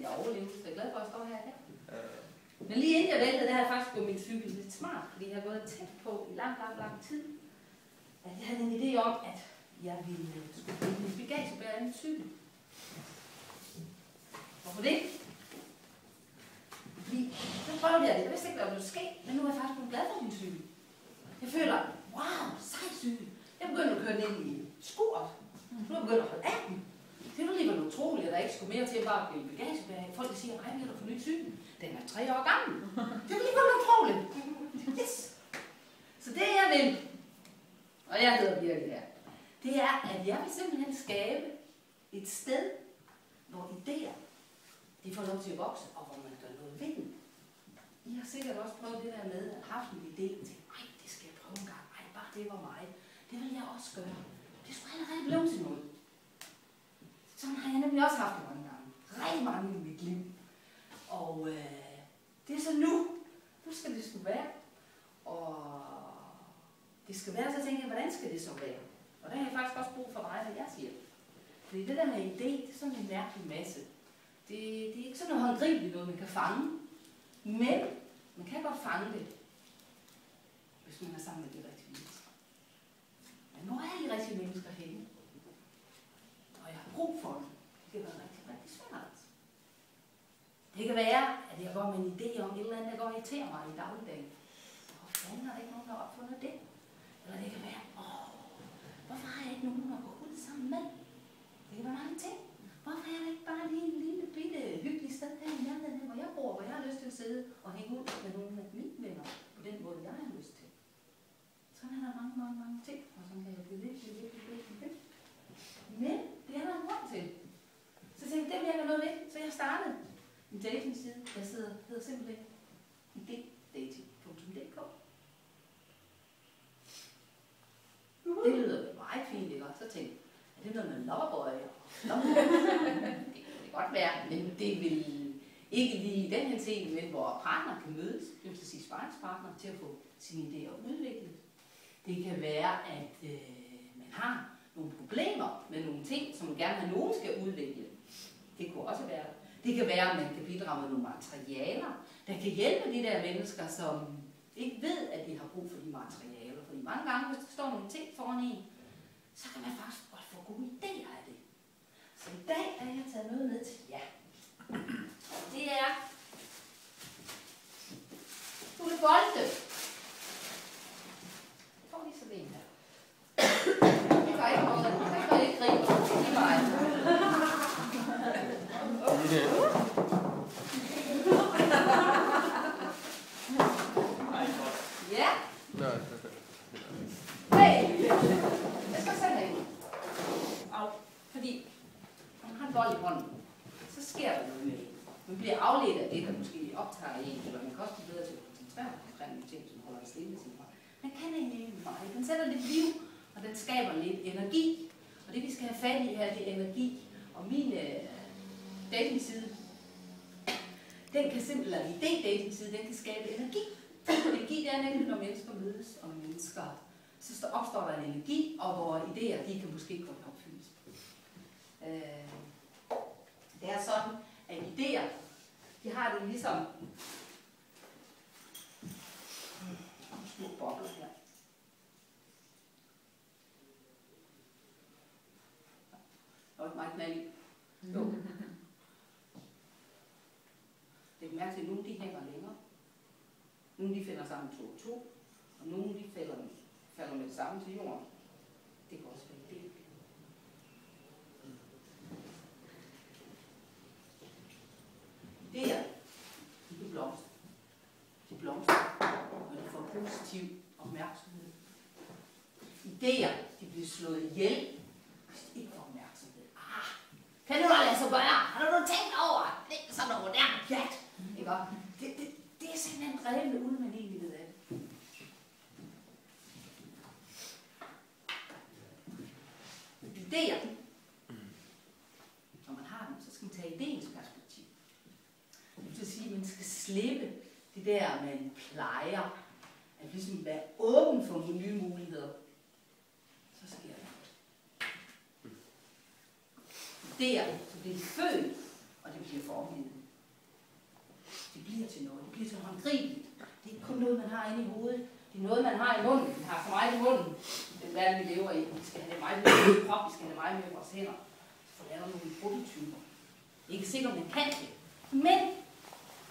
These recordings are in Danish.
jeg overlevede, så jeg er glad for at stå her i dag. Men lige inden jeg væltede, der har jeg faktisk gået min cykel lidt smart, fordi jeg har gået tæt på i lang tid, at jeg havde en idé om, at jeg ville skulle bruge min bagagebærer af min cykel. Hvorfor det? Fordi så prøvede jeg det. Jeg vidste ikke, hvad der ville ske, men nu er jeg faktisk blevet glad for min cykel. Jeg føler, wow, sej cykel. Jeg begyndte at køre den ind i skuret. Nu er jeg begyndt at holde af den. Det er alligevel utroligt, at der ikke skulle mere til at bare blive bagagebærer. Folk siger, nej, vi har da fornyet cykel. Den er 3 år gammel. Det er alligevel utroligt. Yes. Så det jeg vil, og jeg hedder Birgit her, det er, at jeg vil simpelthen skabe et sted, hvor idéer, de får lov til at vokse, og hvor man gør noget ved dem. I har sikkert også prøvet det der med at have haft en idé og tænkt, ej, det skal jeg prøve en gang. Ej, bare det var mig. Det vil jeg også gøre. Det skulle allerede blive til noget. Sådan har jeg nemlig også haft det mange gange. Rigtig mange i mit liv. Og det er så nu. Nu skal det sgu være. Og det skal være, så tænker jeg, hvordan skal det så være? Og der har jeg faktisk også brug for dig, hvad jeg siger. Fordi det der med idé, det er sådan en mærkelig masse. Det er ikke sådan noget håndgribeligt noget, man kan fange. Men man kan godt fange det, hvis man er sammen med de rigtige mennesker. Men hvor er de rigtige mennesker henne? Og jeg har brug for dem. Det kan være rigtig, rigtig svært. Det kan være, at jeg går med en idé om et eller andet, der går og irriterer mig i dagligdagen. Hvor fanden er der ikke nogen, der har opfundet det? Eller det kan være, hvorfor har jeg ikke nogen at gå ud sammen med? Det kan være mange ting. Hvorfor er der ikke bare lige en lille bitte hyggelig sted her i nærheden, hvor jeg bor, hvor jeg har lyst til at sidde og hænge ud med nogle af mine venner på den måde, jeg har lyst til. Sådan er der mange ting, og sådan kan jeg blive lidt. Men det er der en grund til. Så tænkte jeg, det vil jeg gøre noget ved. Så jeg startede en datingside, der hedder simpelthen iddating.dk. Det lyder meget fint, ikke? Så tænkte jeg, er det noget med loverboy? Det kan godt være, men det vil ikke lige i den her scene, men hvor partner kan mødes, det vil sige sparringspartner, til at få sine idéer udviklet. Det kan være, at man har nogle problemer med nogle ting, som man gerne vil have nogen skal udvikle. Det kunne også være. Det kan være, at man kan bidrage med nogle materialer, der kan hjælpe de der mennesker, som ikke ved, at de har brug for de materialer. Fordi mange gange, hvis der står nogle ting foran en, så kan man faktisk godt få gode idéer af det. Så i dag har jeg taget noget med til jer. Det er Tulle Bolte. Får lige sådan en her. Det gør ikke noget, det gør ikke grine. Det er mig. Ja. Hey! Jeg skal sætte herinde. Fordi når man har en bold i hånden, så sker der noget med en. Man bliver afledt af det, der måske optager en, eller man kan også blive bedre til at koncentrere sig omkring de ting, som holder stille med sin hånd. Man kan egentlig meget. Den sætter lidt liv, og den skaber lidt energi. Og det vi skal have fat i her, det er energi. Og min datingside, den kan simpelthen, idé-datingside, den kan skabe energi. Energi, det er nemlig, når mennesker mødes, og mennesker, så opstår der en energi, og hvor idéer, de kan måske godt opfyldes. Det er sådan, at idéer, de har det ligesom små bobler her. Der er meget knald i. Jo. Det er mærke til, at nogle de hænger længere. Nogle de finder sammen 2 og 2, og nogle de falder med det samme til jorden. Det kan også være det. Idéer, de blomster. De blomster, og de får positiv opmærksomhed. Idéer, de bliver slået ihjel, hvis de ikke får opmærksomhed. Kan du da lade sig gøre? Har du tænkt over? Det er sådan noget moderne pjat. Det er simpelthen drevet uden man egentlig ved af det. Idéer. Når man har dem, så skal man tage idéens perspektiv. Det vil sige, at man skal slippe det der, man plejer. At ligesom være åben for nye muligheder. Så sker det. Idéer, så bliver de født, og det bliver formgivet. Det bliver til noget. Det bliver til håndgribeligt. Det er ikke kun noget, man har inde i hovedet. Det er noget, man har i munden. Vi har så meget i munden. Den verden, vi lever i. Vi skal have det meget mere i vores krop. Vi skal have det meget mere i vores hænder. Så laver nogle prototyper. Jeg er ikke sikker, om man kan det. Men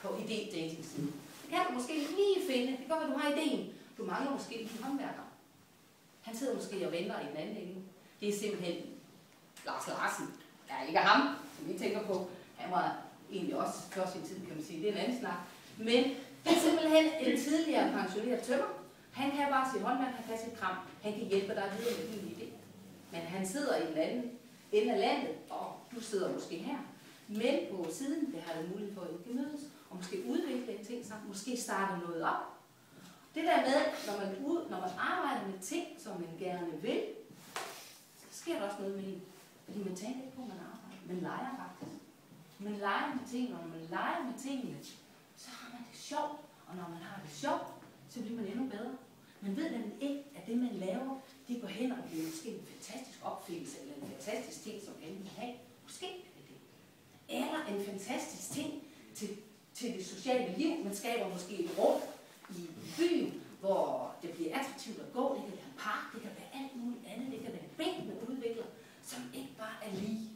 på idé-dating-siden. Det kan du måske lige finde. Det går, at du har idéen. Du mangler måske en håndværker. Han sidder måske og venter i den anden ende. Det er simpelthen Lars Larsen. Ja, ikke ham, som vi tænker på. Han var egentlig også før sin tid, kan man sige. Det er en anden snak. Men det er simpelthen en tidligere pensioneret tømmer. Han kan bare sit håndværk, han kan sit kram. Han kan hjælpe dig videre med din idé. Men han sidder i den anden ende af landet, og du sidder måske her. Men på siden, det har du mulighed for, at I kan mødes, og måske udvikle en ting sammen, måske starte noget op. Det der med, når man arbejder med ting, som man gerne vil, så sker der også noget med en. Fordi man tænker ikke på, at man arbejder. Man leger faktisk. Man leger med tingene, og når man leger med tingene, så har man det sjovt. Og når man har det sjovt, så bliver man endnu bedre. Man ved nemlig ikke, at det man laver, det går hen og bliver måske en fantastisk opfindelse, eller en fantastisk ting, som alle vil have. Måske er det det. Eller en fantastisk ting til det sociale liv. Man skaber måske et rum i byen, hvor det bliver attraktivt at gå. Det kan være en park, det kan være alt muligt andet. Det kan være en bænk, man udvikler, som ikke bare er lige.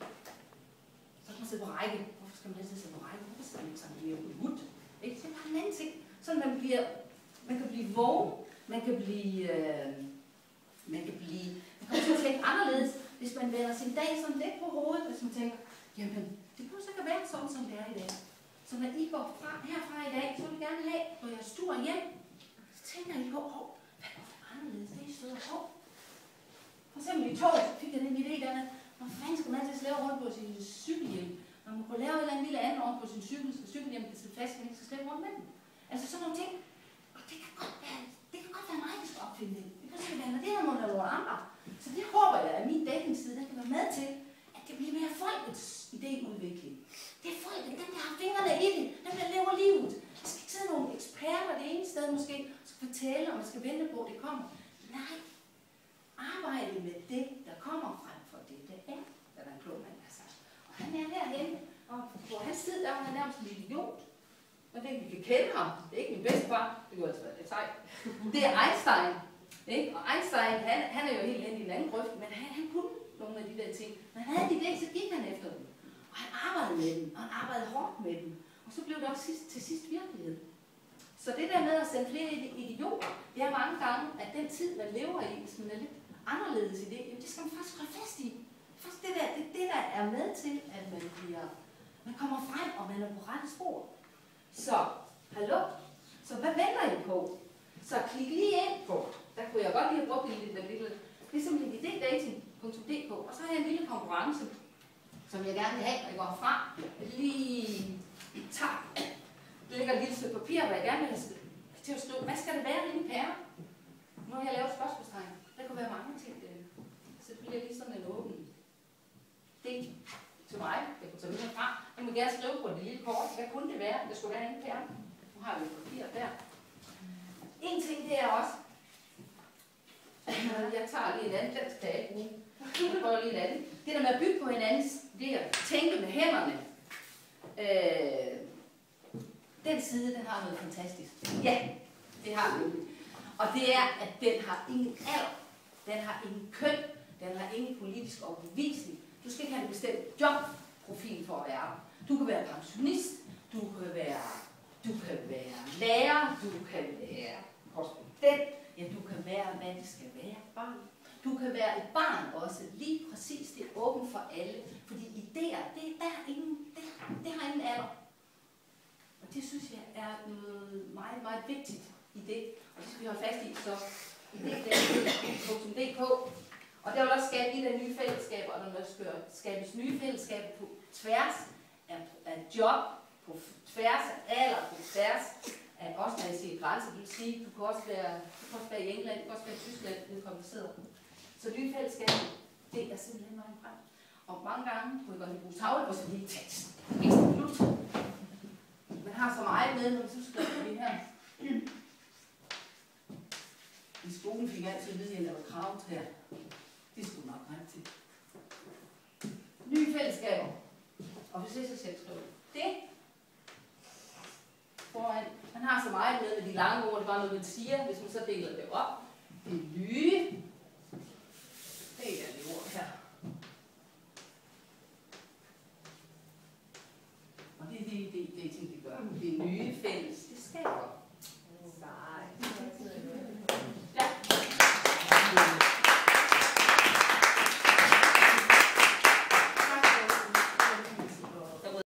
Så kan man sidde på række. Hvorfor skal man altid sidde på række? Hvorfor sidder man ikke sammen med hud? Det er bare en anden ting. Så man kan blive vågen, man kommer til at tænke anderledes, hvis man vender sin dag sådan lidt på hovedet, hvis man tænker, jamen, det kunne så ikke være sådan, som det er i dag. Så når I går herfra i dag, så vil jeg gerne have, når jeg stuer hjem, så tænker I på, hvad kunne være anderledes, det er I støder på. For eksempel i toget, så fik jeg den idé der, hvor fanden skal man altid lave rundt på sin cykelhjem? Når man kunne lave et eller andet lille andet rundt på sin cykel, så cykelhjem kan sidde fast, men ikke skal slæbe rundt med den. Altså sådan nogle ting. Og det kan godt være mig, der skal opfinde det. Det kan også være, når det er nogle andre. Så det håber jeg, at min datingside, der kan være med til, at det bliver mere folkets idéudvikling. Det er folket, dem der har fingrene i det, dem der lever livet. Der skal ikke sidde nogle eksperter det ene sted måske, skal fortælle, og man skal vente på, at det kommer. Nej, arbejde med det, der kommer frem for det, der er, hvad der er en klog mand har sagt. Og han er herhenne, og på hans tid, der var han nærmest en idiot. Men det, vi kan kende ham, det er ikke min bedstefar, det kunne altså være lidt sejt. Det er Einstein. Ikke? Og Einstein, han er jo helt hen i en anden grøft, men han kunne nogle af de der ting. Når han havde de idéer, så gik han efter dem. Og han arbejdede med dem, og han arbejdede hårdt med dem. Og så blev det også til sidst virkelighed. Så det der med at sende flere idioter, det er mange gange, at den tid, man lever i, hvis man er lidt anderledes i det, jamen det skal man faktisk holde fast i. Faktisk det der er med til, at man kommer frem, og man er på rette spor. Så, hallo? Så hvad venter I på? Så klik lige ind på, der kunne jeg godt lige have brugt det er simpelthen idédating.dk, og så har jeg en lille konkurrence, som jeg gerne vil have, når jeg går herfra. Lige tager, det ligger et lille stykke papir, hvor jeg gerne vil have til at skrive, hvad skal det være inde i pære? Nu har jeg lavet spørgsmålstegn. Der kunne være mange ting. Så det bliver lige sådan en åben del til mig. Jeg kunne tage med fra. Jeg må gerne skrive på det lille kort. Hvad kunne det være? Det skulle være inde i pære. Nu har vi et papir der. En ting det er også, jeg tager lige en anden, den skal jeg ikke bruge. Jeg prøver lige en anden. Det der med at bygge på hinandens, det at tænke med hænderne. Den side, den har noget fantastisk. Ja, det har den. Og det er, at den har ingen alder, den har ingen køn, den har ingen politisk overbevisning. Du skal ikke have en bestemt jobprofil for at være der. Du kan være pensionist, du kan være lærer, du kan være korrespondent, ja, du kan være, hvad det skal være, barn. Du kan være et barn også, lige præcis, det er åbent for alle, fordi idéer, det har ingen alder. Og det synes jeg er noget meget, meget vigtigt i det, og det skal vi holde fast i, så idédating.dk. Og der vil også skabe de der nye fællesskaber, og der vil også skabes nye fællesskaber på tværs af job, på tværs af alder, på tværs af også når jeg siger grænser, det vil sige, du kan også være i England, du kan også være i Tyskland, det er kompliceret. Så nye fællesskaber, det er simpelthen vejen frem. Og mange gange kunne jeg godt lide bruge tavle på sådan en lille tekst. Ekstra plut. Man har så meget med, når man så skriver det her. I skolen fik jeg altid at vide, at jeg lavede kravtræer. Det skulle nok ret til. Nye fællesskaber. Og hvis det så selv skriver så meget med de lange ord, det var noget, man siger, hvis man så deler det op. Det nye, det er det ord her. Og det er ting, vi gør. Det nye fælles, det skaber